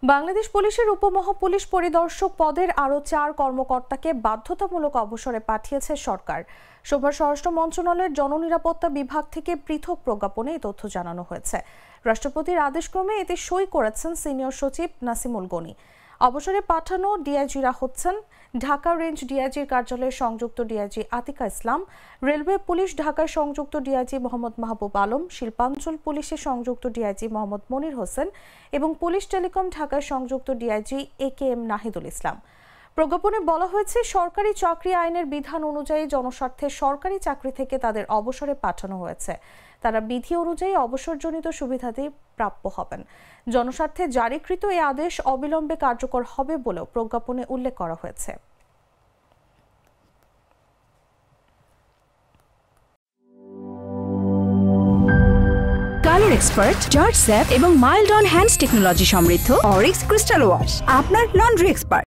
বাংলাদেশ পুলিশের উপমহাপুলিশ পরিদর্শক পদের আরও 4 কর্মকর্তাকে বাধ্যতামূলক অবসরে পাঠিয়েছে সরকার। সোমবার স্বরাষ্ট্র মন্ত্রণালয়ের জননিরাপত্তা বিভাগ থেকে পৃথক প্রজ্ঞাপনে এই তথ্য জানানো হয়েছে। রাষ্ট্রপতির আদেশক্রমে এতে সই করেছেন সিনিয়র সচিব নাসিমুল গনি। অবসরে পাঠানো ডিআইজিরা হচ্ছেন ঢাকা রেঞ্জ ডিআইজির কার্যালয়ের সংযুক্ত ডিআইজি আতিকা ইসলাম, রেলওয়ে পুলিশ ঢাকার সংযুক্ত ডিআইজি মোহাম্মদ মাহবুব আলম, শিল্পাঞ্চল পুলিশের সংযুক্ত ডিআইজি মোহাম্মদ মনির হোসেন এবং পুলিশ টেলিকম ঢাকার সংযুক্ত ডিআইজি AKM নাহিদুল ইসলাম। প্রজ্ঞাপনে বলা হয়েছে, সরকারি চাকরি আইনের বিধান অনুযায়ী জনস্বার্থে সরকারি চাকরি থেকে তাদের অবসরে পাঠানো হয়েছে। তারা বিধি অনুযায়ী অবসরজনিত সুবিধাতেই প্রাপ্য হবেন। জনস্বার্থে জারিকৃত এই আদেশ অবিলম্বে কার্যকর হবে বলেও প্রজ্ঞাপনে উল্লেখ করা হয়েছে। কালার এক্সপার্ট, জর্জ স্যাপ এবং মাইল্ড অন হ্যান্ডস টেকনোলজি সমৃদ্ধ অরিক্স ক্রিস্টাল ওয়াশ আপনার লন্ড্রি এক্সপার্ট।